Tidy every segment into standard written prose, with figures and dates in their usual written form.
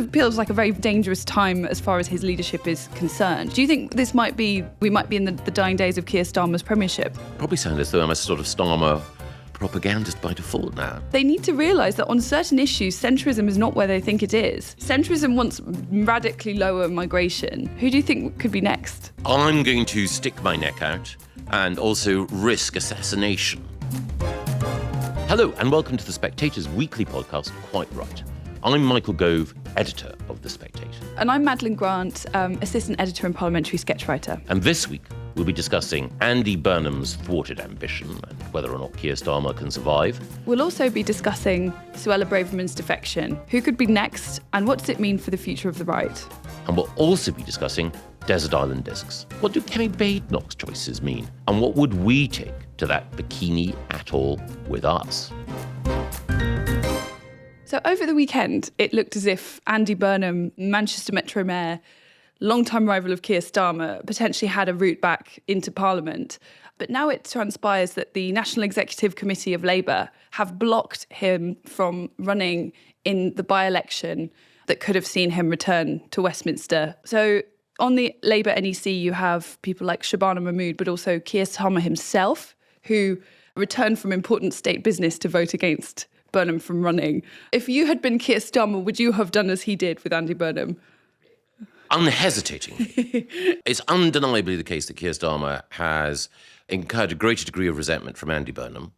feels like a very dangerous time as far as his leadership is concerned. Do you think we might be in the dying days of Keir Starmer's premiership? Probably sound as though I'm a sort of Starmer propagandist by default now. They need to realise that on certain issues, centrism is not where they think it is. Centrism wants radically lower migration. Who do you think could be next? I'm going to stick my neck out and also risk assassination. Hello and welcome to The Spectator's weekly podcast, Quite Right. I'm Michael Gove, editor of The Spectator. And I'm Madeline Grant, assistant editor and parliamentary sketchwriter. And this week, we'll be discussing Andy Burnham's thwarted ambition and whether or not Keir Starmer can survive. We'll also be discussing Suella Braverman's defection. Who could be next, and what does it mean for the future of the right? And we'll also be discussing desert island discs. What do Kemi Badenoch's choices mean? And what would we take to that bikini atoll with us? So over the weekend, it looked as if Andy Burnham, Manchester Metro Mayor, long-time rival of Keir Starmer, potentially had a route back into Parliament. But now it transpires that the National Executive Committee of Labour have blocked him from running in the by-election that could have seen him return to Westminster. So on the Labour NEC, you have people like Shabana Mahmood, but also Keir Starmer himself, who returned from important state business to vote against Burnham from running. If you had been Keir Starmer, would you have done as he did with Andy Burnham? Unhesitatingly. It's undeniably the case that Keir Starmer has incurred a greater degree of resentment from Andy Burnham,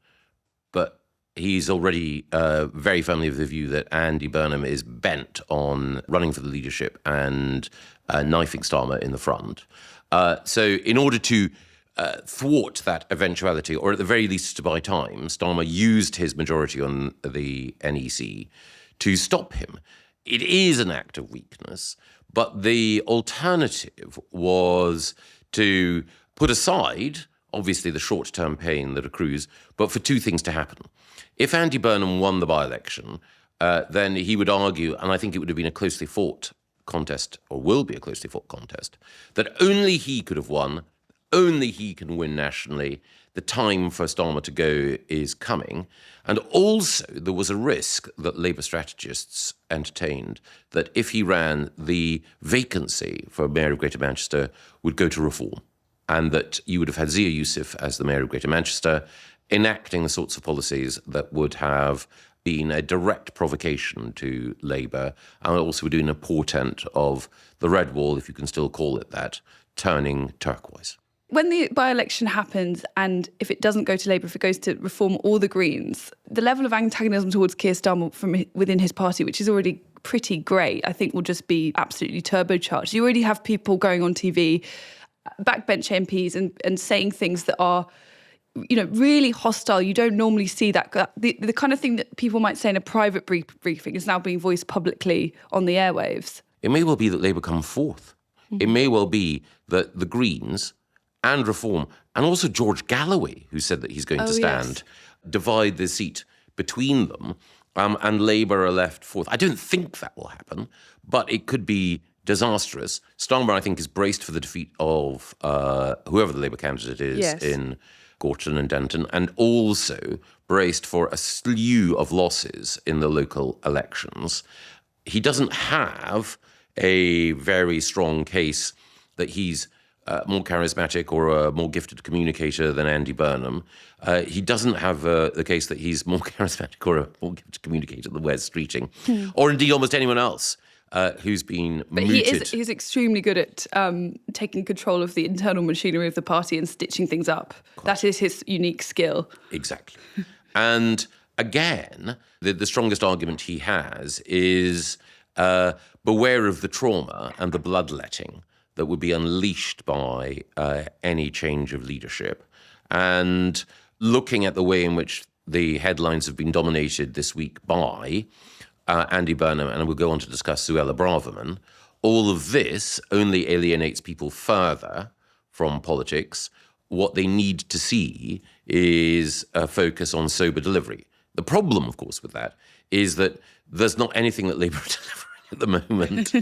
but he's already very firmly of the view that Andy Burnham is bent on running for the leadership and knifing Starmer in the front. So in order to thwart that eventuality, or at the very least to buy time, Starmer used his majority on the NEC to stop him. It is an act of weakness, but the alternative was to put aside, obviously, the short-term pain that accrues, but for two things to happen. If Andy Burnham won the by-election, then he would argue, and I think it would have been a closely fought contest, or will be a closely fought contest, that only he could have won. Only he can win nationally. The time for Starmer to go is coming. And also there was a risk that Labour strategists entertained that if he ran, the vacancy for Mayor of Greater Manchester would go to Reform, and that you would have had Zia Youssef as the Mayor of Greater Manchester enacting the sorts of policies that would have been a direct provocation to Labour, and also were doing a portent of the Red Wall, if you can still call it that, turning turquoise. When the by-election happens, and if it doesn't go to Labour, if it goes to Reform or the Greens, the level of antagonism towards Keir Starmer from within his party, which is already pretty great, I think will just be absolutely turbocharged. You already have people going on TV, backbench MPs, and saying things that are, really hostile. You don't normally see that. The kind of thing that people might say in a private briefing is now being voiced publicly on the airwaves. It may well be that Labour come fourth. Mm-hmm. It may well be that the Greens and Reform, and also George Galloway, who said that he's going to stand, divide the seat between them, and Labour are left fourth. I don't think that will happen, but it could be disastrous. Starmer, I think, is braced for the defeat of whoever the Labour candidate is in Gorton and Denton, and also braced for a slew of losses in the local elections. He doesn't have a very strong case that he's more charismatic or a more gifted communicator than Andy Burnham. He doesn't have the case that he's more charismatic or a more gifted communicator than Wes Streeting, or indeed almost anyone else who's been mooted. He's extremely good at taking control of the internal machinery of the party and stitching things up. That is his unique skill. Exactly. And again, the strongest argument he has is beware of the trauma and the bloodletting that would be unleashed by any change of leadership. And looking at the way in which the headlines have been dominated this week by Andy Burnham, and we'll go on to discuss Suella Braverman, all of this only alienates people further from politics. What they need to see is a focus on sober delivery. The problem, of course, with that is that there's not anything that Labour are delivering at the moment,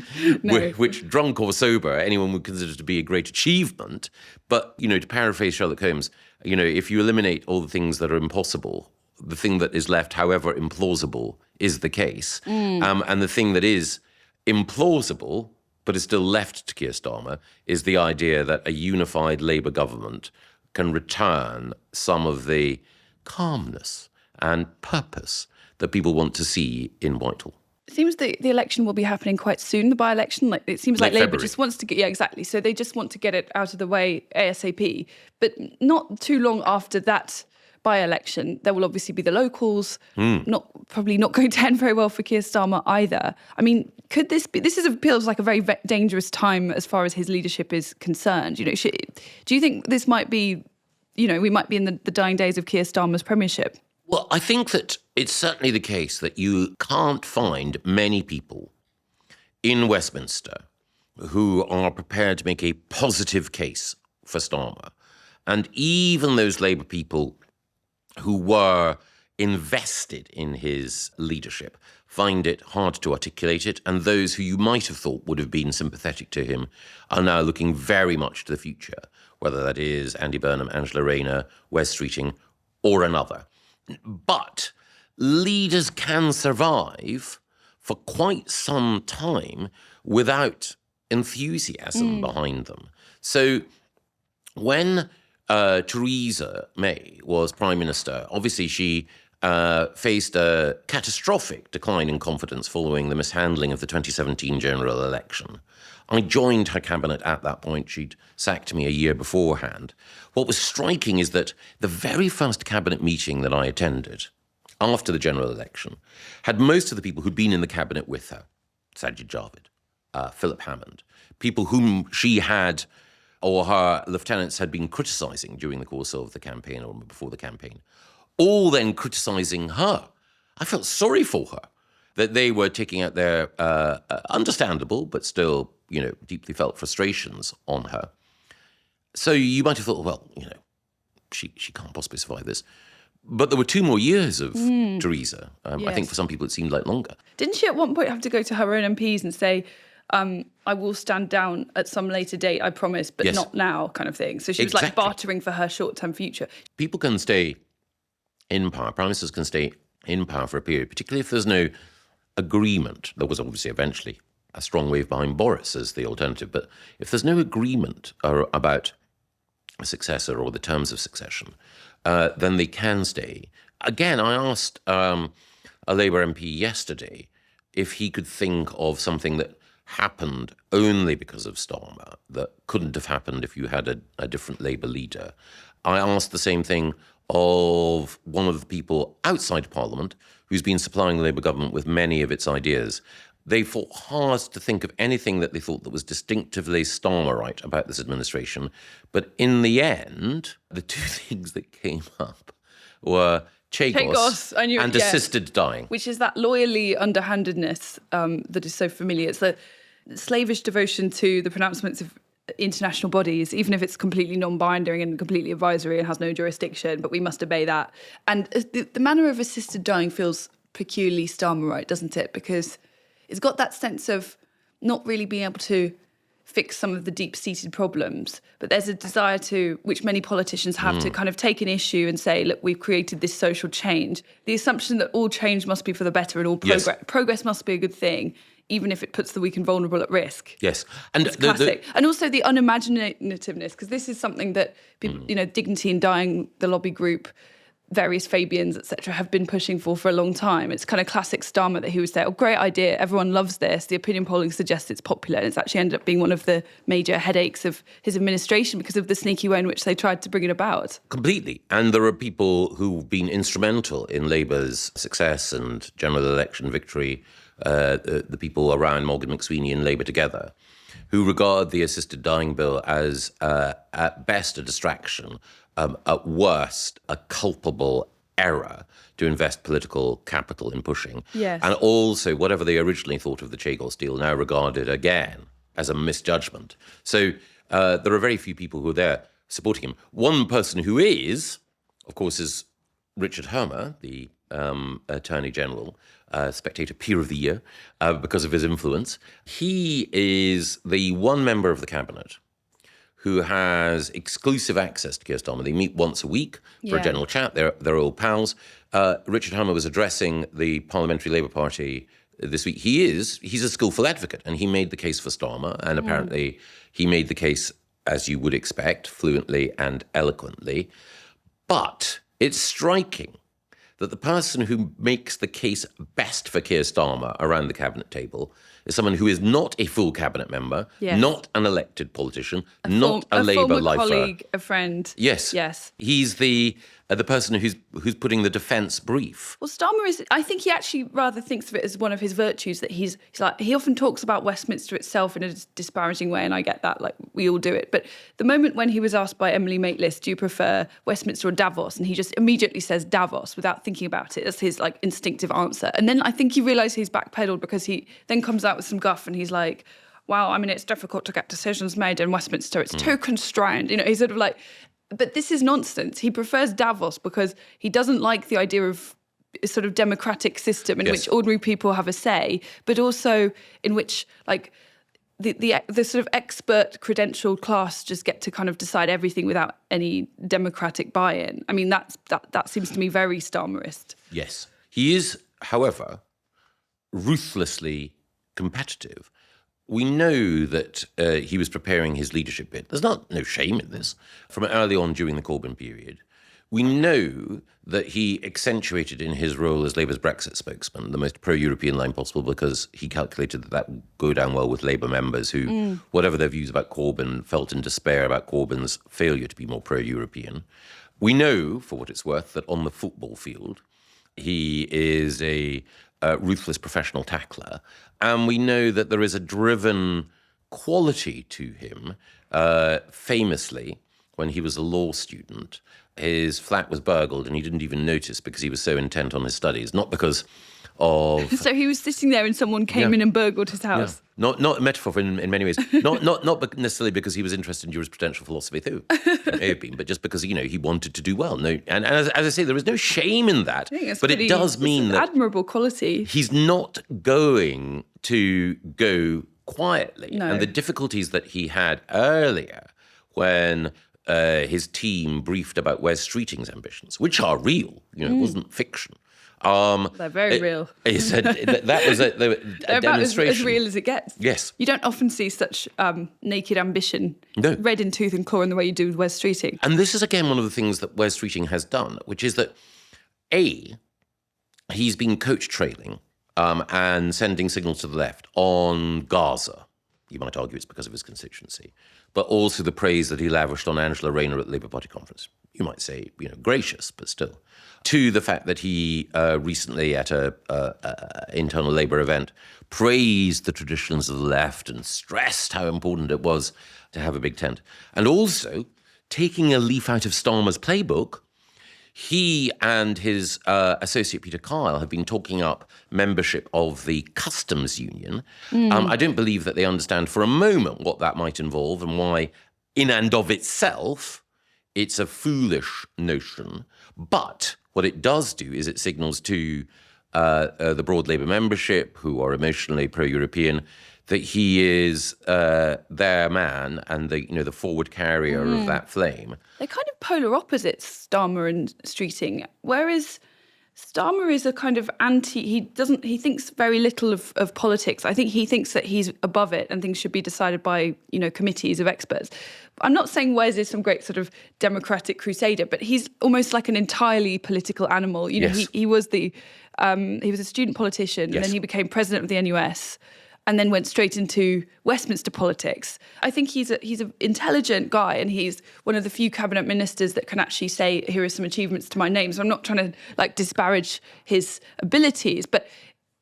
No. which, drunk or sober, anyone would consider to be a great achievement. But, to paraphrase Sherlock Holmes, if you eliminate all the things that are impossible, the thing that is left, however implausible, is the case. And the thing that is implausible, but is still left to Keir Starmer, is the idea that a unified Labour government can return some of the calmness and purpose that people want to see in Whitehall. It seems the election will be happening quite soon, the by-election. It seems like Late Labour February. just wants to get, exactly. So they just want to get it out of the way ASAP. But not too long after that by-election, there will obviously be the locals, probably not going to end very well for Keir Starmer either. I mean, could this be, feels like a very dangerous time as far as his leadership is concerned. Do you think this might be, we might be in the dying days of Keir Starmer's premiership? Well, I think that it's certainly the case that you can't find many people in Westminster who are prepared to make a positive case for Starmer. And even those Labour people who were invested in his leadership find it hard to articulate it. And those who you might have thought would have been sympathetic to him are now looking very much to the future, whether that is Andy Burnham, Angela Rayner, Wes Streeting, or another. But leaders can survive for quite some time without enthusiasm behind them. So when Theresa May was Prime Minister, obviously she faced a catastrophic decline in confidence following the mishandling of the 2017 general election. I joined her cabinet at that point. She'd sacked me a year beforehand. What was striking is that the very first cabinet meeting that I attended after the general election had most of the people who'd been in the cabinet with her, Sajid Javid, Philip Hammond, people whom she had or her lieutenants had been criticising during the course of the campaign or before the campaign, all then criticising her. I felt sorry for her, that they were taking out their understandable but still, deeply felt frustrations on her. So you might have thought, well, she can't possibly survive this. But there were 2 more years of Theresa. Yes. I think for some people it seemed like longer. Didn't she at one point have to go to her own MPs and say, I will stand down at some later date, I promise, but Yes. not now, kind of thing? So she was like bartering for her short-term future. People can stay in power, prime ministers can stay in power for a period, particularly if there's no agreement. There was obviously eventually a strong wave behind Boris as the alternative, but if there's no agreement about a successor or the terms of succession, then they can stay. Again, I asked a Labour MP yesterday if he could think of something that happened only because of Starmer, that couldn't have happened if you had a different Labour leader. I asked the same thing of one of the people outside Parliament who's been supplying the Labour government with many of its ideas. They fought hard to think of anything that they thought that was distinctively Starmerite about this administration. But in the end, the 2 things that came up were Chagos and assisted dying. Which is that lawyerly underhandedness that is so familiar. It's the slavish devotion to the pronouncements of international bodies, even if it's completely non-binding and completely advisory and has no jurisdiction, but we must obey that. And the manner of assisted dying feels peculiarly Starmerite, doesn't it? Because it's got that sense of not really being able to fix some of the deep-seated problems, but there's a desire to, which many politicians have, to kind of take an issue and say, look, we've created this social change. The assumption that all change must be for the better and all progress must be a good thing, even if it puts the weak and vulnerable at risk. Yes. And it's classic. And also the unimaginativeness, because this is something that people, Dignity in Dying, the lobby group, various Fabians, etc., have been pushing for a long time. It's kind of classic Starmer that he would say, oh, great idea, everyone loves this. The opinion polling suggests it's popular. And it's actually ended up being one of the major headaches of his administration because of the sneaky way in which they tried to bring it about. Completely. And there are people who've been instrumental in Labour's success and general election victory, the people around Morgan McSweeney and Labour together, who regard the assisted dying bill as, at best, a distraction, at worst, a culpable error to invest political capital in pushing. Yes. And also, whatever they originally thought of the Chagos deal, now regarded again as a misjudgment. So there are very few people who are there supporting him. One person who is, of course, is Richard Hermer, the Attorney General, Spectator Peer of the Year, because of his influence. He is the one member of the cabinet who has exclusive access to Keir Starmer. They meet once a week for a general chat. They're old pals. Richard Hermer was addressing the Parliamentary Labour Party this week. He's a skillful advocate, and he made the case for Starmer, and apparently he made the case, as you would expect, fluently and eloquently. But it's striking that the person who makes the case best for Keir Starmer around the cabinet table is someone who is not a full cabinet member, not an elected politician, not a Labour lifer. A colleague, a friend. Yes. He's the person who's putting the defence brief. Well, Starmer I think he actually rather thinks of it as one of his virtues, that he's like, he often talks about Westminster itself in a disparaging way, and I get that, like, we all do it. But the moment when he was asked by Emily Maitlis, do you prefer Westminster or Davos? And he just immediately says Davos without thinking about it. That's his, like, instinctive answer. And then I think he realised he's backpedaled, because he then comes out with some guff and he's like, wow, I mean, it's difficult to get decisions made in Westminster. It's too constrained. You know, he's sort of like... But this is nonsense. He prefers Davos because he doesn't like the idea of a sort of democratic system in which ordinary people have a say, but also in which, like, the sort of expert credentialed class just get to kind of decide everything without any democratic buy-in. I mean, that seems to me very Starmerist. Yes. He is, however, ruthlessly competitive. We know that he was preparing his leadership bid. There's no shame in this. From early on during the Corbyn period, we know that he accentuated in his role as Labour's Brexit spokesman the most pro-European line possible, because he calculated that would go down well with Labour members who, whatever their views about Corbyn, felt in despair about Corbyn's failure to be more pro-European. We know, for what it's worth, that on the football field, he is a ruthless professional tackler. And we know that there is a driven quality to him. Famously, when he was a law student, his flat was burgled and he didn't even notice because he was so intent on his studies, not because of... So he was sitting there and someone came in and burgled his house. Not a metaphor in many ways. Not necessarily because he was interested in jurisprudential philosophy, too. It may have been, but just because, he wanted to do well. No, and as I say, there is no shame in that. But it does mean that... admirable quality. He's not going to go quietly. No. And the difficulties that he had earlier when his team briefed about Wes Streeting's ambitions, which are real, it wasn't fiction. They're very real. That was a They're about demonstration. as real as it gets. Yes. You don't often see such naked ambition, No. red in tooth and claw, in the way you do with Wes Streeting. And this is, again, one of the things that Wes Streeting has done, which is that, he's been coach trailing and sending signals to the left on Gaza. You might argue it's because of his constituency, but also the praise that he lavished on Angela Rayner at the Labour Party conference. You might say, gracious, but still. To the fact that he recently at a internal Labour event praised the traditions of the left and stressed how important it was to have a big tent. And also, taking a leaf out of Starmer's playbook, he and his associate Peter Kyle have been talking up membership of the customs union. I don't believe that they understand for a moment what that might involve and why, in and of itself, it's a foolish notion. But what it does do is it signals to the broad Labour membership, who are emotionally pro-European, that he is their man and the forward carrier of that flame. They're kind of polar opposites, Starmer and Streeting. Whereas Starmer is a kind of he thinks very little of politics. I think he thinks that he's above it and things should be decided by, committees of experts. I'm not saying Wes is some great sort of democratic crusader, but he's almost like an entirely political animal. Yes. He was he was a student politician, and then he became president of the NUS, and then went straight into Westminster politics. I think he's an intelligent guy, and he's one of the few cabinet ministers that can actually say, here are some achievements to my name. So I'm not trying to disparage his abilities, but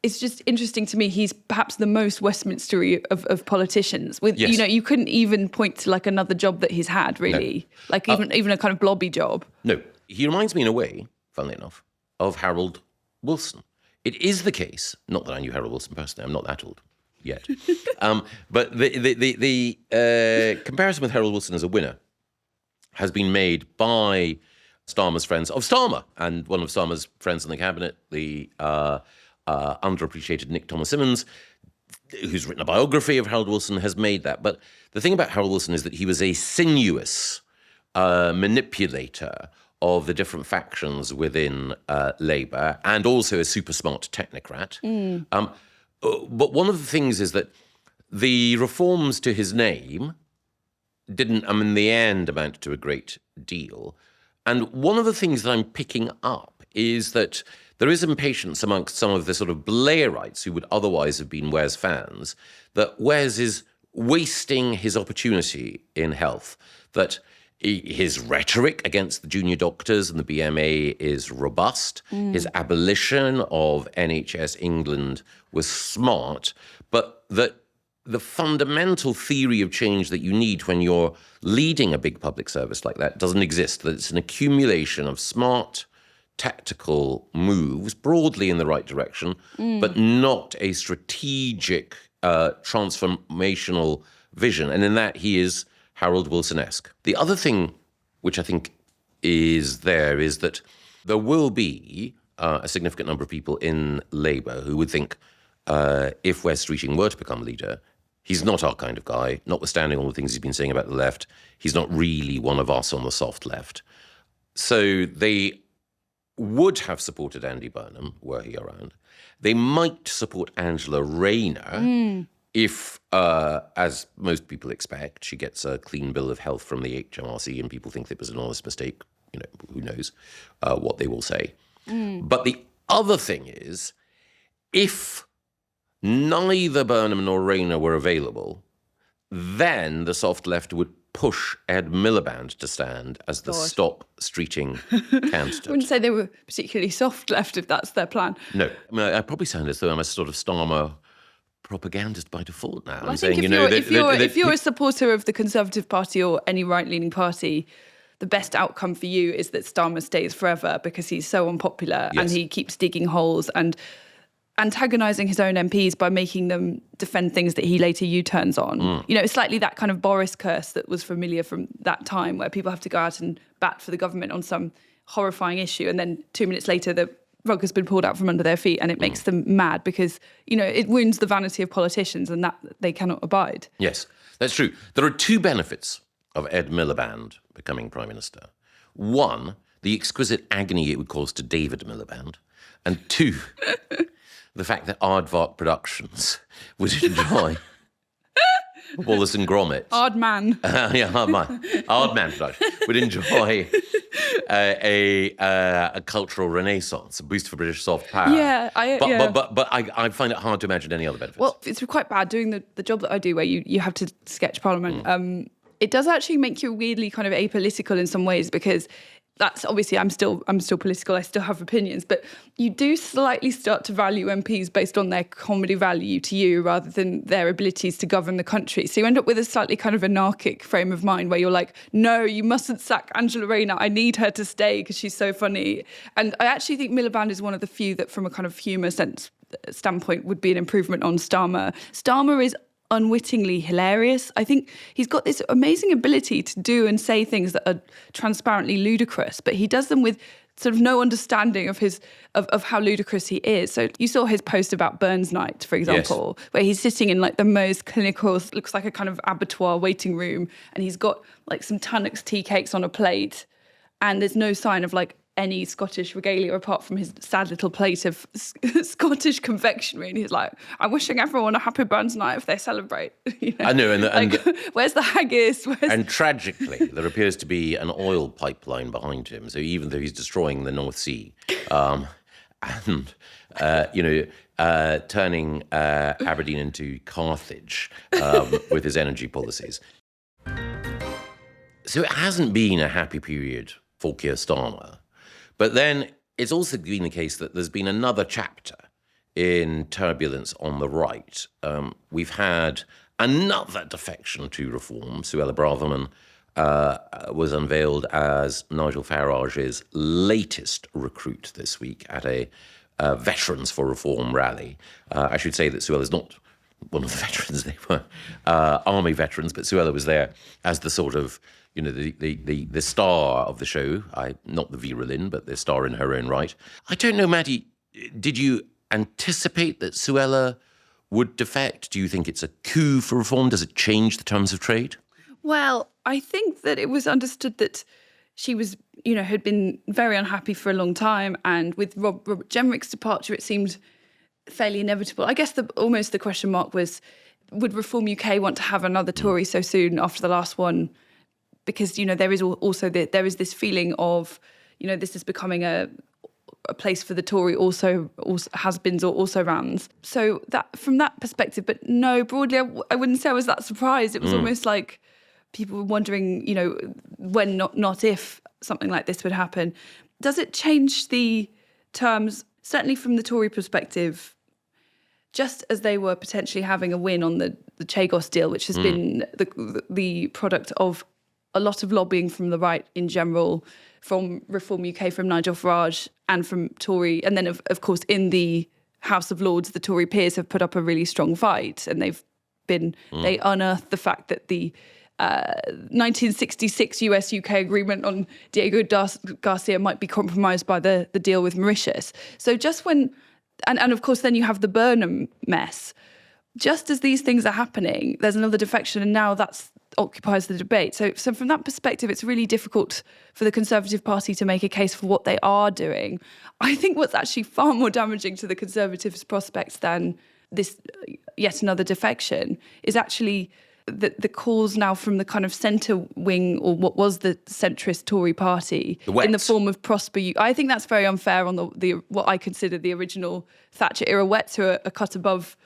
it's just interesting to me. He's perhaps the most Westminstery of politicians. You couldn't even point to another job that he's had, really. No. Even a kind of blobby job. No. He reminds me in a way, funnily enough, of Harold Wilson. It is the case, not that I knew Harold Wilson personally, I'm not that old yet. But the comparison with Harold Wilson as a winner has been made by Starmer's friends of Starmer, and one of Starmer's friends in the cabinet, the underappreciated Nick Thomas-Simmons, who's written a biography of Harold Wilson, has made that. But the thing about Harold Wilson is that he was a sinuous manipulator of the different factions within Labour, and also a super smart technocrat. But one of the things is that the reforms to his name didn't, in the end, amount to a great deal. And one of the things that I'm picking up is that there is impatience amongst some of the sort of Blairites who would otherwise have been Wes fans, that Wes is wasting his opportunity in health, that his rhetoric against the junior doctors and the BMA is robust. His abolition of NHS England was smart, but that the fundamental theory of change that you need when you're leading a big public service like that doesn't exist, that it's an accumulation of smart, tactical moves, broadly in the right direction, but not a strategic, transformational vision. And in that, he is Harold Wilson-esque. The other thing which I think is there is that there will be a significant number of people in Labour who would think if Wes Streeting were to become leader, he's not our kind of guy, notwithstanding all the things he's been saying about the left. He's not really one of us on the soft left. So they would have supported Andy Burnham, were he around. They might support Angela Rayner if, as most people expect, she gets a clean bill of health from the HMRC and people think it was an honest mistake. You know, who knows what they will say. But the other thing is, if neither Burnham nor Rayner were available, then the soft left would push Ed Miliband to stand as the stop Streeting candidate. I wouldn't say they were particularly soft left if that's their plan. No, I probably sound as though I'm a sort of Starmer propagandist by default now. Well, I'm saying, if you're a supporter of the Conservative Party or any right-leaning party, the best outcome for you is that Starmer stays forever because he's so unpopular and he keeps digging holes and antagonising his own MPs by making them defend things that he later U-turns on. You know, it's slightly that kind of Boris curse that was familiar from that time where people have to go out and bat for the government on some horrifying issue and then 2 minutes later the rug has been pulled out from under their feet and it makes them mad because, you know, it wounds the vanity of politicians and that they cannot abide. Yes, that's true. There are two benefits of Ed Miliband becoming Prime Minister. One, the exquisite agony it would cause to David Miliband. And two, the fact that Aardvark Productions would enjoy Wallace and Gromit. Aardman. Aardman Productions would enjoy a cultural renaissance, a boost for British soft power. But I find it hard to imagine any other benefits. Well, it's quite bad doing the job that I do where you have to sketch Parliament. It does actually make you weirdly kind of apolitical in some ways because that's obviously I'm still political. I still have opinions, but you do slightly start to value MPs based on their comedy value to you rather than their abilities to govern the country. So you end up with a slightly kind of anarchic frame of mind where you're like, no, you mustn't sack Angela Rayner. I need her to stay because she's so funny. And I actually think Miliband is one of the few that, from a kind of humour standpoint, would be an improvement on Starmer. Starmer is unwittingly hilarious. I think he's got this amazing ability to do and say things that are transparently ludicrous, but he does them with sort of no understanding of of how ludicrous he is. So you saw his post about Burns Night, for example, where he's sitting in like the most clinical, looks like a kind of abattoir waiting room, and he's got like some Tunnocks tea cakes on a plate, and there's no sign of like any Scottish regalia apart from his sad little plate of Scottish confectionery. And he's like, I'm wishing everyone a happy Burns Night if they celebrate. You know? I know. And where's the haggis? And tragically, there appears to be an oil pipeline behind him. So even though he's destroying the North Sea and, turning Aberdeen into Carthage with his energy policies. So it hasn't been a happy period for Keir Starmer. But then it's also been the case that there's been another chapter in turbulence on the right. We've had another defection to reform. Suella Braverman was unveiled as Nigel Farage's latest recruit this week at a Veterans for Reform rally. I should say that Suella's not one of the veterans. They were army veterans, but Suella was there as the sort of, you know, the star of the show. Not the Vera Lynn, but the star in her own right. I don't know, Maddie, did you anticipate that Suella would defect? Do you think it's a coup for reform? Does it change the terms of trade? Well, I think that it was understood that she was, you know, had been very unhappy for a long time. And with Robert Jenrick's departure, it seemed fairly inevitable. I guess almost the question mark was, would Reform UK want to have another Tory so soon after the last one? Because, there is also there is this feeling of, this is becoming a place for the Tory also has-beens or also-rans. So that from that perspective, but no, broadly, I wouldn't say I was that surprised. It was almost like people were wondering, when, not if, something like this would happen. Does it change the terms, certainly from the Tory perspective, just as they were potentially having a win on the Chagos deal, which has been the product of a lot of lobbying from the right in general, from Reform UK, from Nigel Farage and from Tory. And then, of course, in the House of Lords, the Tory peers have put up a really strong fight, and they unearthed the fact that the 1966 US-UK agreement on Diego Garcia might be compromised by the deal with Mauritius. So just when, and of course then you have the Burnham mess, just as these things are happening, there's another defection, and now that occupies the debate. So from that perspective, it's really difficult for the Conservative Party to make a case for what they are doing. I think what's actually far more damaging to the Conservatives' prospects than this yet another defection is actually the calls now from the kind of centre wing, or what was the centrist Tory party, in the form of Prosper. I think that's very unfair on the what I consider the original Thatcher era Wets, who are a cut above.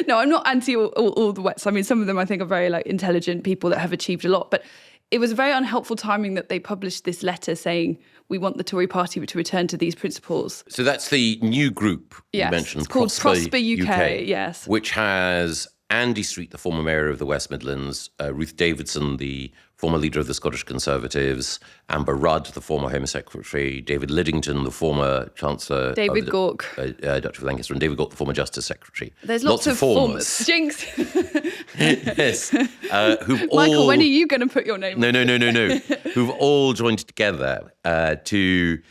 No, I'm not anti all the Wets. I mean, some of them I think are very intelligent people that have achieved a lot. But it was very unhelpful timing that they published this letter saying we want the Tory party to return to these principles. So that's the new group you mentioned. It's called Prosper UK, yes. Which has Andy Street, the former mayor of the West Midlands, Ruth Davidson, the former leader of the Scottish Conservatives, Amber Rudd, the former Home Secretary, David Liddington, the former Chancellor, David Gauke, Duchy of Lancaster, and David Gauke, the former Justice Secretary. There's lots of formers. Jinx. Yes. Michael, when are you going to put your name on? No. Who've all joined together to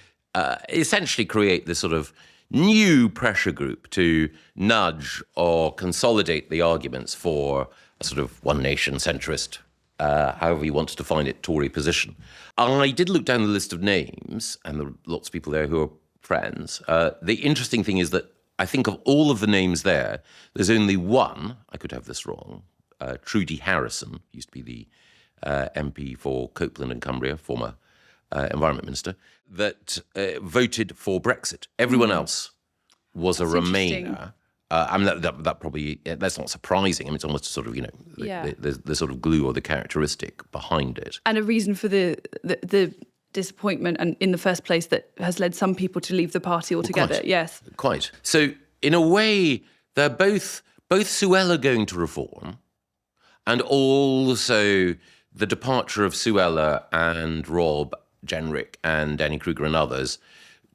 essentially create this sort of new pressure group to nudge or consolidate the arguments for a sort of one nation centrist, however you want to define it, Tory position. I did look down the list of names, and there are lots of people there who are friends. The interesting thing is that I think of all of the names there's only one, I could have this wrong, Trudy Harrison, used to be the MP for Copeland and Cumbria, former Environment Minister, that voted for Brexit. Everyone else was a Remainer. I mean, that probably, that's not surprising. I mean, it's almost sort of, the sort of glue or the characteristic behind it. And a reason for the disappointment, and in the first place, that has led some people to leave the party altogether. Well, yes. Quite. So, in a way, they're both Suella going to reform, and also the departure of Suella and Rob Jenrick and Danny Kruger and others,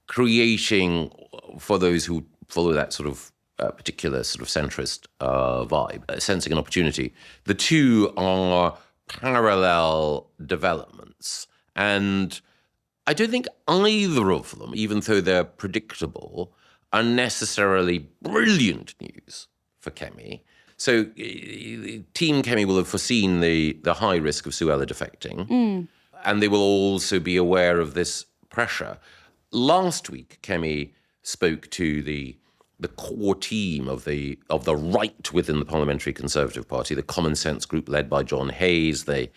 creating, for those who follow that sort of particular sort of centrist vibe, sensing an opportunity. The two are parallel developments, and I don't think either of them, even though they're predictable, are necessarily brilliant news for Kemi. So Team Kemi will have foreseen the high risk of Suella defecting, and they will also be aware of this pressure. Last week, Kemi spoke to the core team of the right within the Parliamentary Conservative Party, the Common Sense group led by John Hayes, the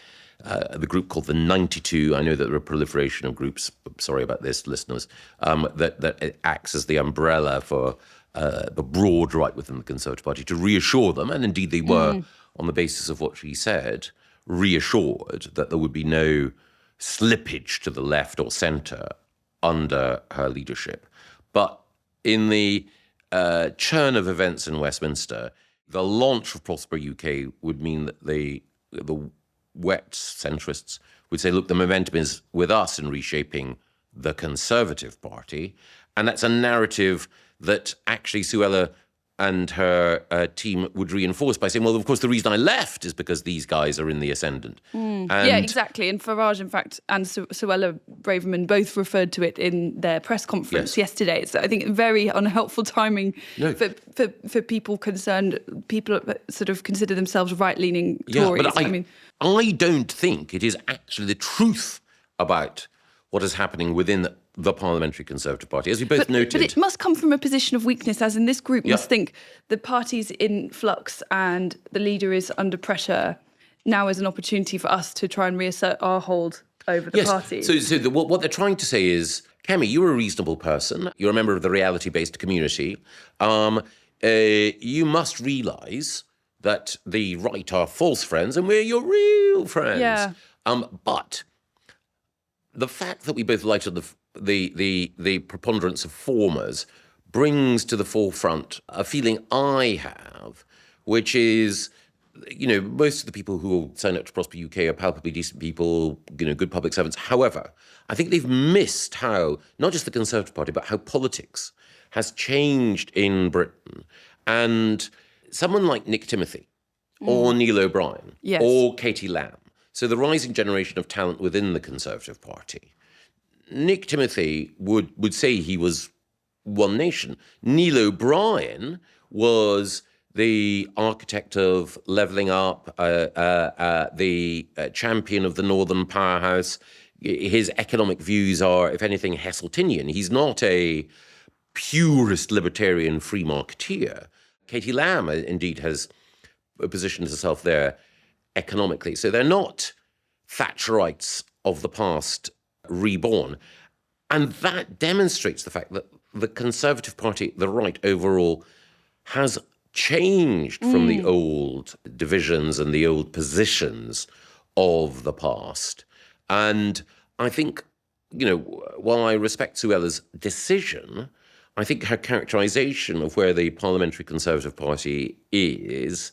group called the 92. I know that there are a proliferation of groups, sorry about this, listeners, that it acts as the umbrella for the broad right within the Conservative Party, to reassure them, and indeed they were, on the basis of what she said, reassured that there would be no slippage to the left or centre under her leadership. But in the churn of events in Westminster, the launch of Prosper UK would mean that the wet centrists would say, look, the momentum is with us in reshaping the Conservative Party. And that's a narrative that actually Suella and her team would reinforce by saying, well, of course, the reason I left is because these guys are in the ascendant. Yeah, exactly. And Farage, in fact, and Suella Braverman both referred to it in their press conference yesterday. It's, I think, very unhelpful timing for people concerned. People sort of consider themselves right-leaning Tories. But I don't think it is actually the truth about what is happening within the Parliamentary Conservative Party, as we both noted. But it must come from a position of weakness, as in this group must think the party's in flux and the leader is under pressure. Now is an opportunity for us to try and reassert our hold over the party. So what they're trying to say is, Kemi, you're a reasonable person. You're a member of the reality-based community. You must realise that the right are false friends and we're your real friends. Yeah. But the fact that we both lighted the preponderance of formers brings to the forefront a feeling I have, which is, most of the people who will sign up to Prosper UK are palpably decent people, good public servants. However, I think they've missed how, not just the Conservative Party, but how politics has changed in Britain. And someone like Nick Timothy or Neil O'Brien or Katie Lamb, so the rising generation of talent within the Conservative Party, Nick Timothy would say he was one nation. Neil O'Brien was the architect of levelling up, the champion of the Northern Powerhouse. His economic views are, if anything, Heseltinian. He's not a purist libertarian free marketeer. Katie Lamb, indeed, has positioned herself there economically. So they're not Thatcherites of the past reborn. And that demonstrates the fact that the Conservative Party, the right overall, has changed from the old divisions and the old positions of the past. And I think, while I respect Suella's decision, I think her characterisation of where the Parliamentary Conservative Party isn't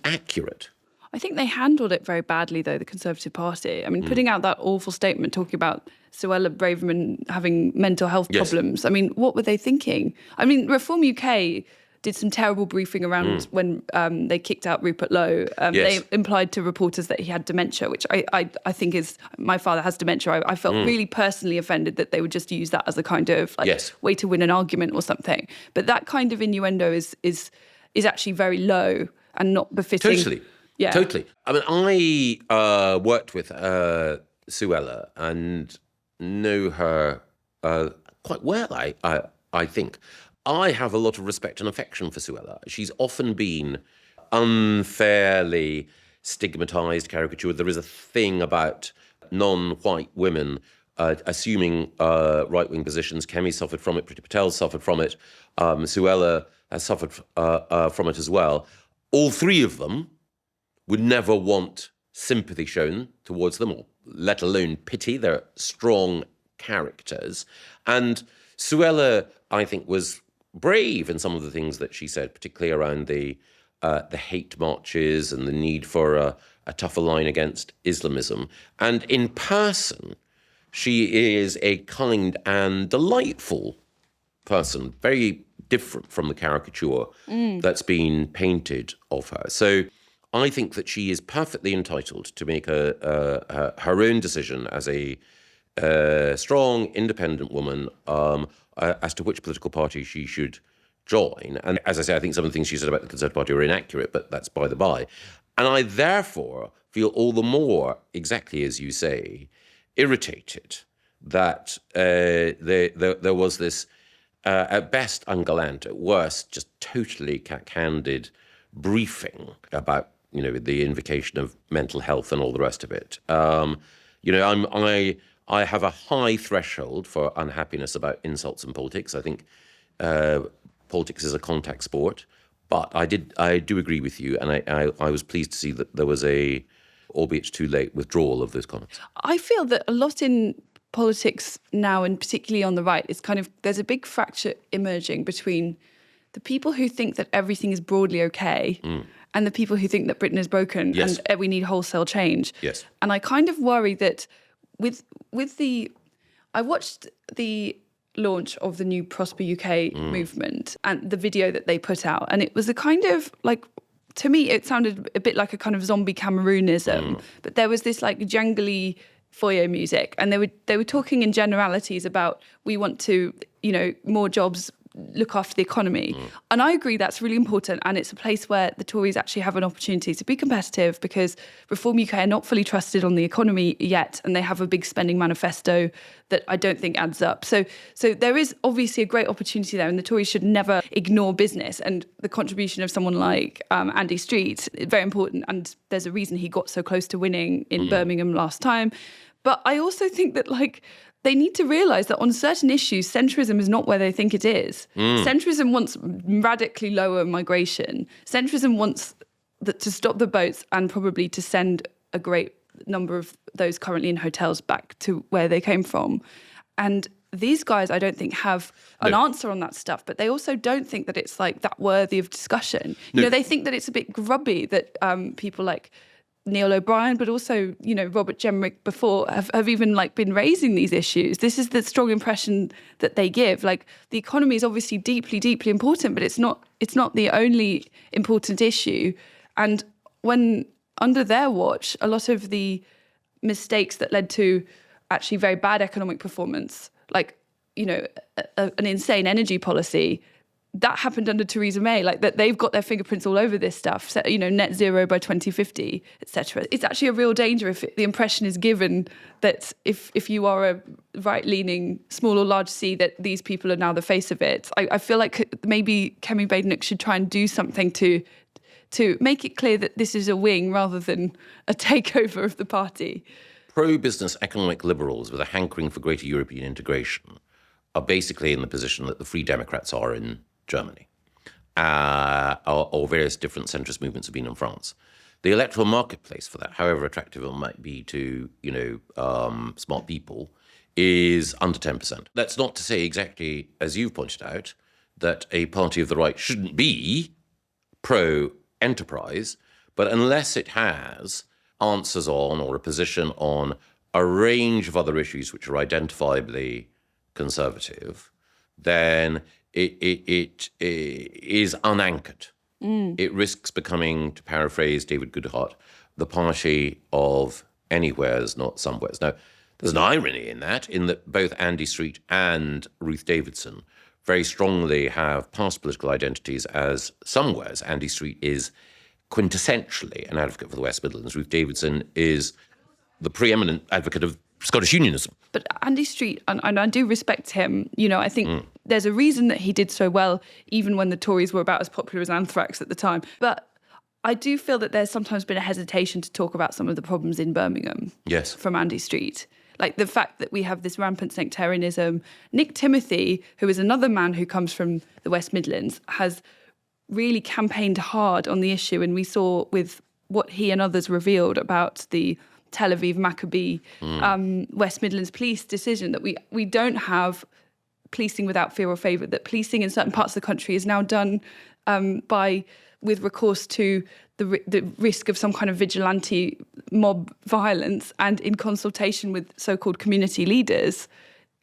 accurate. I think they handled it very badly, though, the Conservative Party. I mean, putting out that awful statement talking about Suella Braverman having mental health problems. I mean, what were they thinking? I mean, Reform UK did some terrible briefing around when they kicked out Rupert Lowe. They implied to reporters that he had dementia, which I think is, my father has dementia. I felt really personally offended that they would just use that as a kind of way to win an argument or something. But that kind of innuendo is actually very low and not befitting. Totally. Yeah. Totally. I mean, I worked with Suella and know her quite well, I think. I have a lot of respect and affection for Suella. She's often been unfairly stigmatised, caricatured. There is a thing about non-white women assuming right-wing positions. Kemi suffered from it, Priti Patel suffered from it, Suella has suffered from it as well. All three of them would never want sympathy shown towards them, or let alone pity. They're strong characters. And Suella, I think, was brave in some of the things that she said, particularly around the hate marches and the need for a tougher line against Islamism. And in person, she is a kind and delightful person, very different from the caricature that's been painted of her. So I think that she is perfectly entitled to make her own decision as a strong, independent woman as to which political party she should join. And as I say, I think some of the things she said about the Conservative Party are inaccurate, but that's by the by. And I therefore feel all the more, exactly as you say, irritated that there was this, at best ungallant, at worst just totally cack-handed briefing about the invocation of mental health and all the rest of it. I have a high threshold for unhappiness about insults in politics. I think politics is a contact sport, but I do agree with you, and I was pleased to see that there was a, albeit too late, withdrawal of those comments. I feel that a lot in politics now, and particularly on the right, is there's a big fracture emerging between the people who think that everything is broadly okay and the people who think that Britain is broken and we need wholesale change. Yes. And I kind of worry that I watched the launch of the new Prosper UK movement and the video that they put out, and it was a kind of to me, it sounded a bit like a kind of zombie Cameronism, but there was this jangly foyer music, and they were talking in generalities about, we want to, more jobs, look after the economy. And I agree that's really important. And it's a place where the Tories actually have an opportunity to be competitive, because Reform UK are not fully trusted on the economy yet. And they have a big spending manifesto that I don't think adds up. So there is obviously a great opportunity there, and the Tories should never ignore business. And the contribution of someone like Andy Street is very important. And there's a reason he got so close to winning in Birmingham last time. But I also think that, like, they need to realise that on certain issues, centrism is not where they think it is. Centrism wants radically lower migration. Centrism wants to stop the boats and probably to send a great number of those currently in hotels back to where they came from. And these guys, I don't think, have an answer on that stuff, but they also don't think that it's like that worthy of discussion. You know, they think that it's a bit grubby that people like Neil O'Brien, but also, you know, Robert Jenrick before have even like been raising these issues. This is the strong impression that they give. Like, the economy is obviously deeply, deeply important, but it's not the only important issue. And when under their watch, a lot of the mistakes that led to actually very bad economic performance, like, you know, an insane energy policy, that happened under Theresa May. Like, that they've got their fingerprints all over this stuff. So, you know, net zero by 2050, etc. It's actually a real danger if the impression is given that if you are a right-leaning, small or large C, that these people are now the face of it. I feel like maybe Kemi Badenoch should try and do something to make it clear that this is a wing rather than a takeover of the party. Pro-business economic liberals with a hankering for greater European integration are basically in the position that the Free Democrats are in Germany, or various different centrist movements have been in France. The electoral marketplace for that, however attractive it might be to, you know, smart people, is under 10%. That's not to say, exactly as you've pointed out, that a party of the right shouldn't be pro-enterprise, but unless it has answers on, or a position on, a range of other issues which are identifiably conservative, then it is unanchored. It risks becoming, to paraphrase David Goodhart, the party of anywheres, not somewheres. Now, there's an irony in that both Andy Street and Ruth Davidson very strongly have past political identities as somewheres. Andy Street is quintessentially an advocate for the West Midlands. Ruth Davidson is the preeminent advocate of Scottish unionism. But Andy Street, and I do respect him, you know, I think there's a reason that he did so well, even when the Tories were about as popular as Anthrax at the time. But I do feel that there's sometimes been a hesitation to talk about some of the problems in Birmingham. Yes. From Andy Street. Like the fact that we have this rampant sectarianism. Nick Timothy, who is another man who comes from the West Midlands, has really campaigned hard on the issue. And we saw with what he and others revealed about the Tel Aviv Maccabee West Midlands police decision, that we don't have policing without fear or favour, that policing in certain parts of the country is now done with recourse to the risk of some kind of vigilante mob violence, and in consultation with so-called community leaders.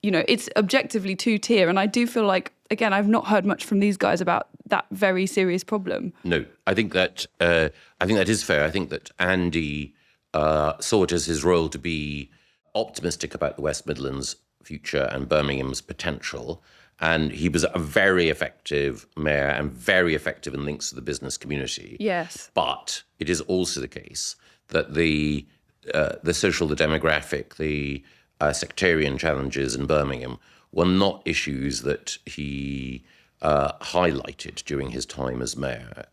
You know, it's objectively two-tier, and I do feel like, again, I've not heard much from these guys about that very serious problem. No, I think that is fair. I think that Andy saw it as his role to be optimistic about the West Midlands' future and Birmingham's potential. And he was a very effective mayor and very effective in links to the business community. Yes. But it is also the case that the social, the demographic, the sectarian challenges in Birmingham were not issues that he highlighted during his time as mayor.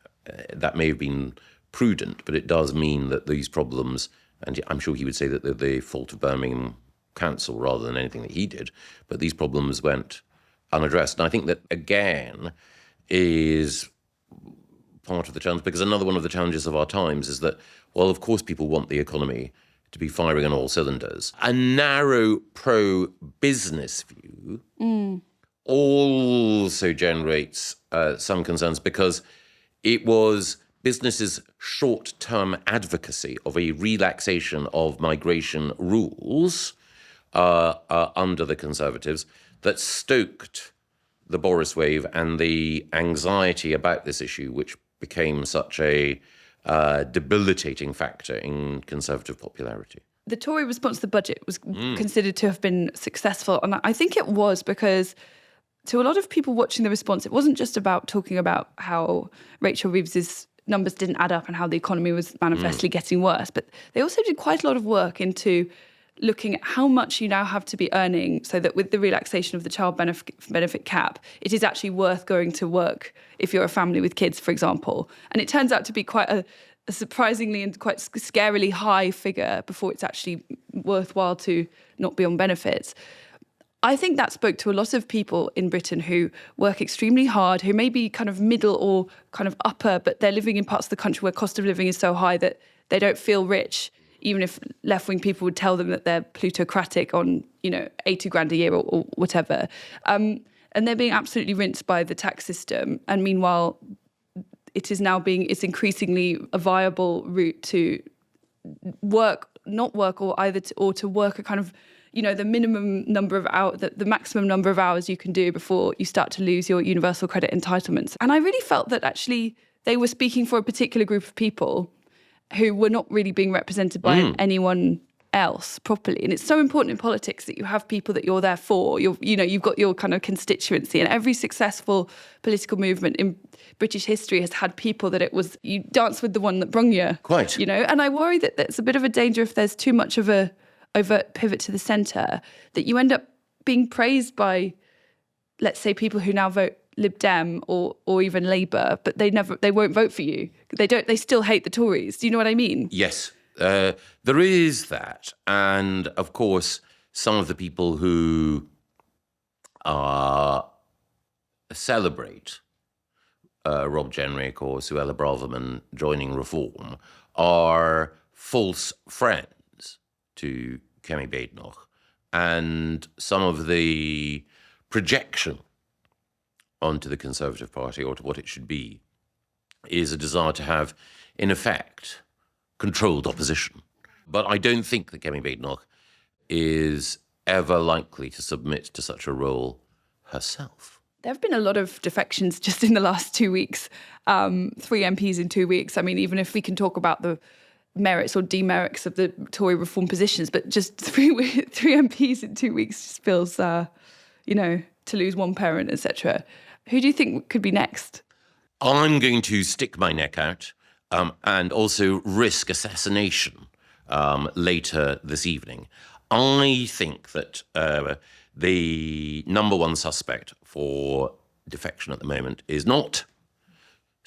That may have been prudent, but it does mean that these problems, and I'm sure he would say that they're the fault of Birmingham Council rather than anything that he did, but these problems went unaddressed. And I think that, again, is part of the challenge, because another one of the challenges of our times is that, well, of course people want the economy to be firing on all cylinders. A narrow pro-business view also generates some concerns, because it was businesses' short-term advocacy of a relaxation of migration rules under the Conservatives that stoked the Boris wave and the anxiety about this issue, which became such a debilitating factor in Conservative popularity. The Tory response to the budget was considered to have been successful, and I think it was, because to a lot of people watching the response, it wasn't just about talking about how Rachel Reeves's numbers didn't add up and how the economy was manifestly getting worse, but they also did quite a lot of work into looking at how much you now have to be earning so that with the relaxation of the child benefit cap, it is actually worth going to work if you're a family with kids, for example. And it turns out to be quite a surprisingly and quite scarily high figure before it's actually worthwhile to not be on benefits. I think that spoke to a lot of people in Britain who work extremely hard, who may be kind of middle or kind of upper, but they're living in parts of the country where cost of living is so high that they don't feel rich, even if left-wing people would tell them that they're plutocratic on, 80 grand a year or whatever. And they're being absolutely rinsed by the tax system. And meanwhile, it's increasingly a viable route to not work, or to work a kind of, the minimum number of hours, the maximum number of hours you can do before you start to lose your universal credit entitlements. And I really felt that actually they were speaking for a particular group of people who were not really being represented by anyone else properly. And it's so important in politics that you have people that you're there for. You've got your kind of constituency, and every successful political movement in British history has had people that it was, you dance with the one that brung you. Quite. And I worry that that's a bit of a danger if there's too much of a overt pivot to the centre, that you end up being praised by, let's say, people who now vote Lib Dem or even Labour, but they won't vote for you. They still hate the Tories. Do you know what I mean? Yes, there is that. And of course, some of the people who celebrate Rob Jenrick or Suella Braverman joining Reform are false friends to Kemi Badenoch, and some of the projection onto the Conservative Party, or to what it should be, is a desire to have, in effect, controlled opposition. But I don't think that Kemi Badenoch is ever likely to submit to such a role herself. There have been a lot of defections just in the last 2 weeks, 3 MPs in 2 weeks. I mean, even if we can talk about the merits or demerits of the Tory reform positions, but just three MPs in 2 weeks just feels, to lose one parent, etc. Who do you think could be next? I'm going to stick my neck out and also risk assassination later this evening. I think that the number one suspect for defection at the moment is not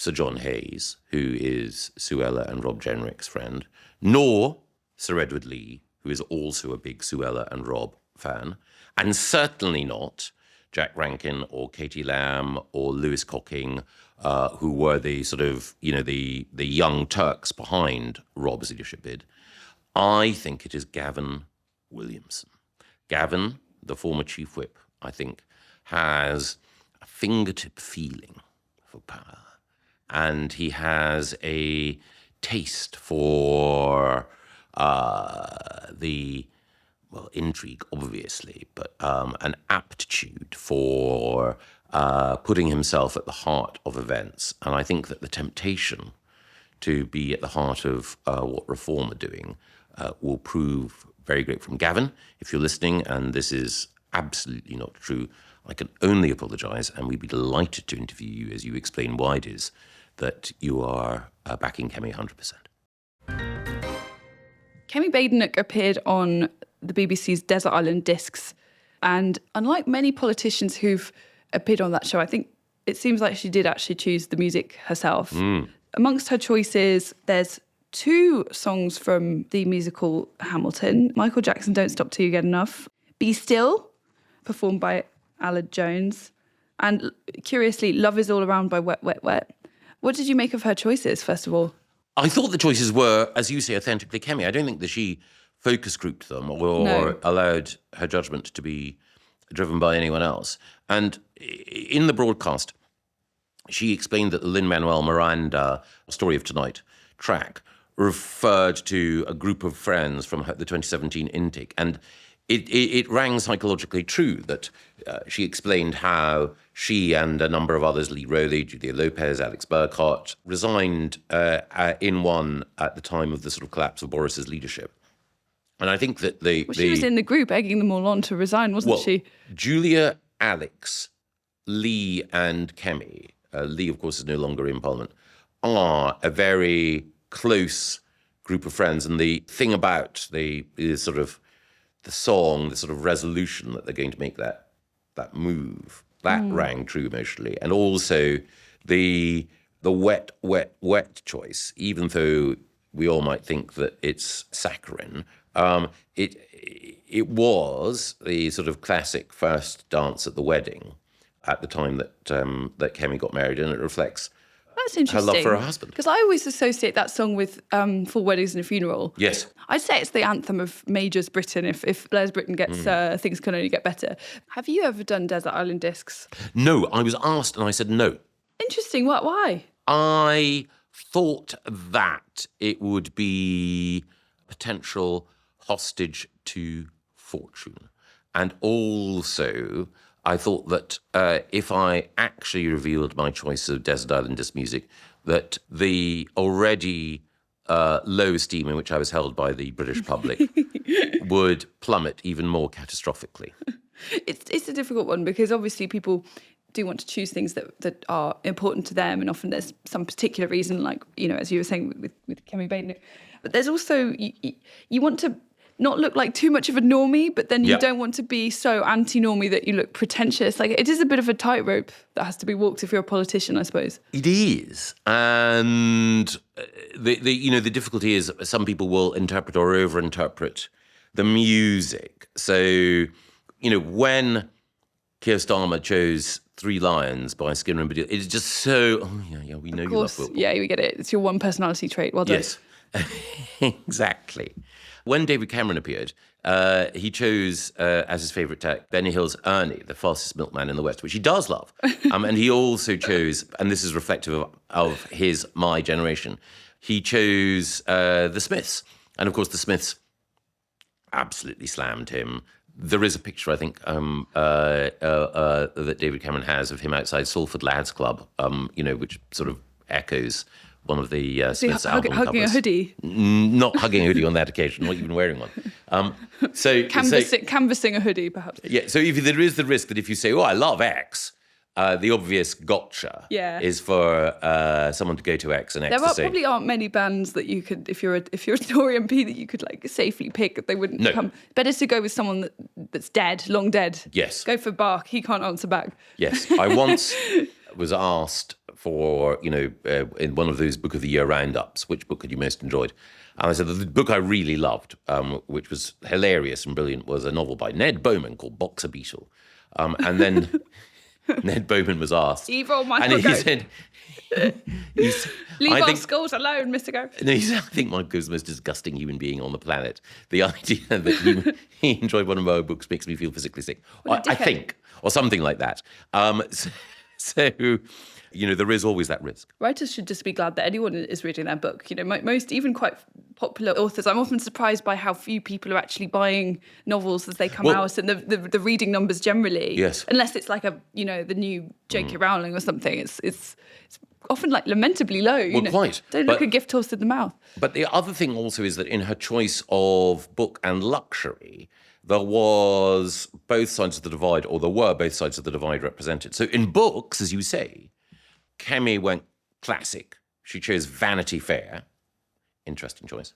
Sir John Hayes, who is Suella and Rob Jenrick's friend, nor Sir Edward Lee, who is also a big Suella and Rob fan, and certainly not Jack Rankin or Katie Lamb or Lewis Cocking, who were the sort of, the young Turks behind Rob's leadership bid. I think it is Gavin Williamson. Gavin, the former chief whip, I think, has a fingertip feeling for power. And he has a taste for intrigue, obviously, but an aptitude for putting himself at the heart of events. And I think that the temptation to be at the heart of what Reform are doing will prove very great. From Gavin, if you're listening and this is absolutely not true, I can only apologise, and we'd be delighted to interview you as you explain why it is that you are backing Kemi 100%. Kemi Badenoch appeared on the BBC's Desert Island Discs, and unlike many politicians who've appeared on that show, I think it seems like she did actually choose the music herself. Amongst her choices, there's 2 songs from the musical Hamilton: Michael Jackson, Don't Stop Till You Get Enough, Be Still, performed by Aled Jones, and curiously, Love Is All Around by Wet, Wet, Wet. What did you make of her choices, first of all? I thought the choices were, as you say, authentically Kemi. I don't think that she focus grouped them or allowed her judgment to be driven by anyone else. And in the broadcast, she explained that the Lin-Manuel Miranda Story of Tonight track referred to a group of friends from the 2017 intake. And it rang psychologically true that she explained how she and a number of others, Lee Rowley, Julia Lopez, Alex Burkhardt, resigned in one at the time of the sort of collapse of Boris's leadership. And I think that she was in the group egging them all on to resign, wasn't she? Julia, Alex, Lee and Kemi, Lee, of course, is no longer in Parliament, are a very close group of friends. And the thing about the sort of the song, the sort of resolution that they're going to make that move, that rang true emotionally. And also the wet, wet, wet choice, even though we all might think that it's saccharine, it was the sort of classic first dance at the wedding at the time that Kemi got married, and it reflects That's interesting. her love for her husband. Because I always associate that song with For Weddings and a Funeral. Yes. I'd say it's the anthem of Major's Britain. If Blair's Britain gets things can only get better. Have you ever done Desert Island Discs? No, I was asked and I said no. Interesting. What? Why? I thought that it would be potential hostage to fortune. And also, I thought that if I actually revealed my choice of Desert Island Disc music, that the already low esteem in which I was held by the British public would plummet even more catastrophically. It's a difficult one because obviously people do want to choose things that are important to them, and often there's some particular reason, like, as you were saying with Kemi Baden. But there's also, you want to not look like too much of a normie, but then you don't want to be so anti-normie that you look pretentious. Like, it is a bit of a tightrope that has to be walked if you're a politician, I suppose. It is. And the difficulty is some people will interpret or over-interpret the music. So, when Keir Starmer chose Three Lions by Skinner and Badil, it's just so, we know you love Will. Yeah, we get it. It's your one personality trait. Well done. Yes, exactly. When David Cameron appeared, he chose as his favourite track Benny Hill's Ernie, the fastest milkman in the West, which he does love. And he also chose, and this is reflective of my generation, he chose The Smiths. And of course, The Smiths absolutely slammed him. There is a picture, I think, that David Cameron has of him outside Salford Lads Club, which sort of echoes one of the Smiths album covers. Hugging a hoodie? Not hugging a hoodie on that occasion, not even wearing one. Canvassing a hoodie, perhaps. Yeah, so there is the risk that if you say, I love X, the obvious gotcha is for someone to go to X and X to say... probably aren't many bands that you could, if you're a Tory MP, that you could safely pick. They wouldn't come. Better to go with someone that's dead, long dead. Yes. Go for Bach. He can't answer back. Yes. I once was asked for, in one of those Book of the Year roundups, which book had you most enjoyed? And I said the book I really loved, which was hilarious and brilliant, was a novel by Ned Bowman called Boxer Beetle. And then... Ned Bowman was asked. Evil, and he said... Leave our schools alone, Mr. Go. No, he said, I think Michael is the most disgusting human being on the planet. The idea that he enjoyed one of my books makes me feel physically sick. I think, or something like that. So, there is always that risk. Writers should just be glad that anyone is reading their book. Most, even quite popular authors, I'm often surprised by how few people are actually buying novels as they come out, and the reading numbers generally. Yes. Unless it's like the new J.K. Rowling or something. It's often lamentably low. Quite. Don't look a gift horse in the mouth. But the other thing also is that in her choice of book and luxury, there was both sides of the divide, or there were both sides of the divide represented. So in books, as you say, Kemi went classic. She chose Vanity Fair. Interesting choice.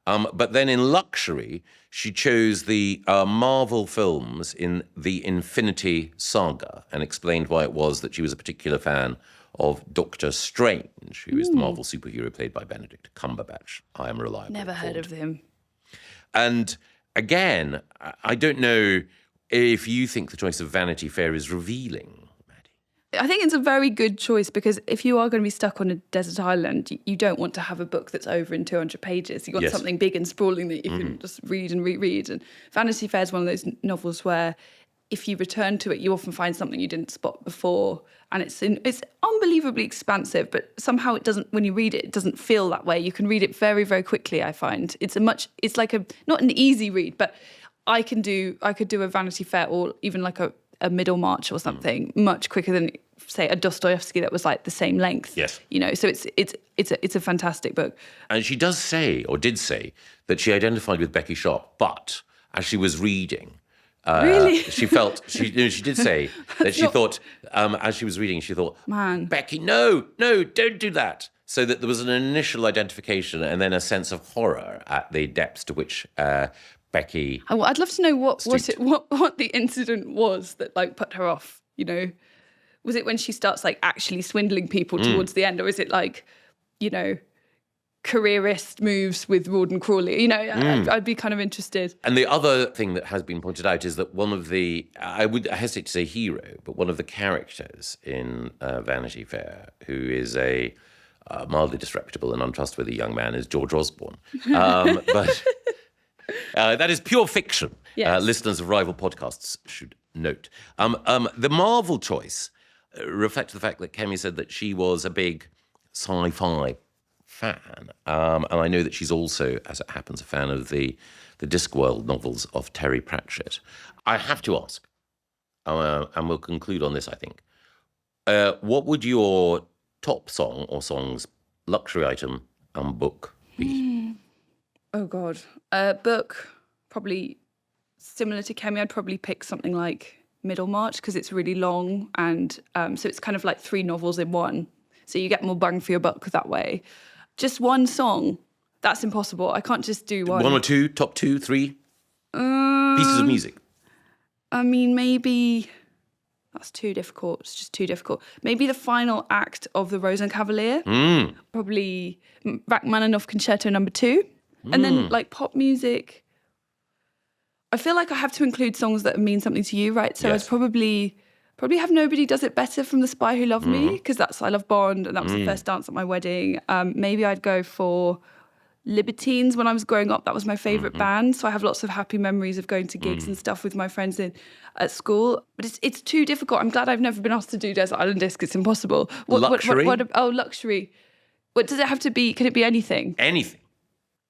But then in luxury, she chose the Marvel films in the Infinity Saga and explained why it was that she was a particular fan of Doctor Strange, who is the Marvel superhero played by Benedict Cumberbatch. I am reliable. Never heard of him. And again, I don't know if you think the choice of Vanity Fair is revealing, Maddie. I think it's a very good choice because if you are going to be stuck on a desert island, you don't want to have a book that's over in 200 pages. You want something big and sprawling that you can just read and reread. And Vanity Fair is one of those novels where if you return to it, you often find something you didn't spot before. And it's unbelievably expansive, but somehow it doesn't, when you read it, it doesn't feel that way. You can read it very, very quickly, I find. It's not an easy read, but I could do a Vanity Fair or even like a Middlemarch or something much quicker than, say, a Dostoevsky that was the same length. Yes. So it's a fantastic book. And she did say, that she identified with Becky Sharp, but as she was reading, Really? She did say that she thought, as she was reading, she thought, Man. Becky, no, don't do that. So that there was an initial identification and then a sense of horror at the depths to which Becky. I'd love to know what the incident was that like put her off. You know, was it when she starts like actually swindling people towards the end, or is it like, you know, careerist moves with Rawdon Crawley? You know, I'd be kind of interested. And the other thing that has been pointed out is that one of the, I hesitate to say hero, but one of the characters in Vanity Fair, who is a mildly disreputable and untrustworthy young man, is George Osborne. But that is pure fiction. Yes. Listeners of rival podcasts should note. The Marvel choice reflects the fact that Kemi said that she was a big sci-fi fan. And I know that she's also, as it happens, a fan of the Discworld novels of Terry Pratchett. I have to ask, and we'll conclude on this, I think. What would your top song or songs, luxury item, and book be? Oh, God. Book, probably similar to Kemi, I'd probably pick something like Middlemarch because it's really long. And so it's kind of like 3 novels in one. So you get more bang for your buck that way. Just one song, that's impossible. I can't just do one. 1 or 2, top 2, 3 pieces of music. I mean, maybe that's too difficult. It's just too difficult. Maybe the final act of the Rosencavalier. Probably Rachmaninoff Concerto No. 2. And then like pop music. I feel like I have to include songs that mean something to you, right? So Yes. I'd probably have Nobody Does It Better from The Spy Who Loved Me, because I love Bond, and that was the first dance at my wedding. Maybe I'd go for Libertines. When I was growing up, that was my favourite band. So I have lots of happy memories of going to gigs and stuff with my friends at school. But it's too difficult. I'm glad I've never been asked to do Desert Island Disc. It's impossible. Luxury? Luxury. What does it have to be? Can it be anything? Anything.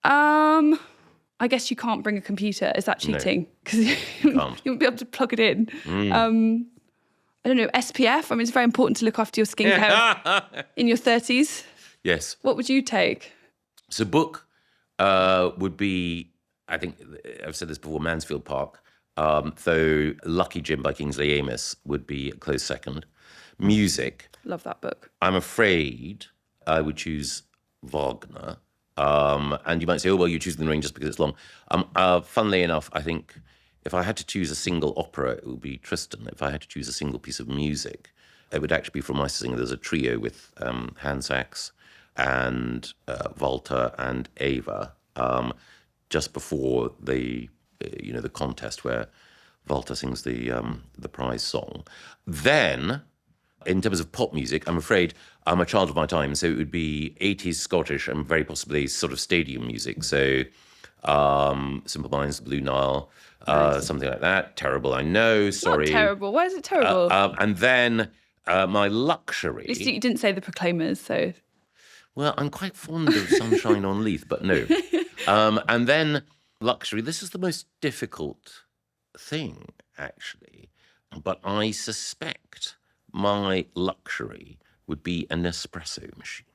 I guess you can't bring a computer. Is that cheating? Because you won't be able to plug it in. I don't know, SPF. I mean, it's very important to look after your skincare in your 30s. Yes. What would you take? So book would be, I think, I've said this before, Mansfield Park. So Lucky Jim by Kingsley Amis would be a close second. Music. Love that book. I'm afraid I would choose Wagner. And you might say, oh, well, you're choosing The Ring just because it's long. Funnily enough, I think if I had to choose a single opera, it would be Tristan. If I had to choose a single piece of music, it would actually be from Meistersinger. There's a trio with Hans Sachs and Walter and Ava, just before the contest where Walter sings the prize song. Then, in terms of pop music, I'm afraid I'm a child of my time, so it would be 80s Scottish and very possibly sort of stadium music. So Simple Minds, Blue Nile, something like that. Terrible, I know, sorry. Not terrible. Why is it terrible? And then my luxury. At least you didn't say the Proclaimers, so... Well, I'm quite fond of Sunshine on Leith, but no. And then luxury. This is the most difficult thing, actually. But I suspect my luxury would be an espresso machine.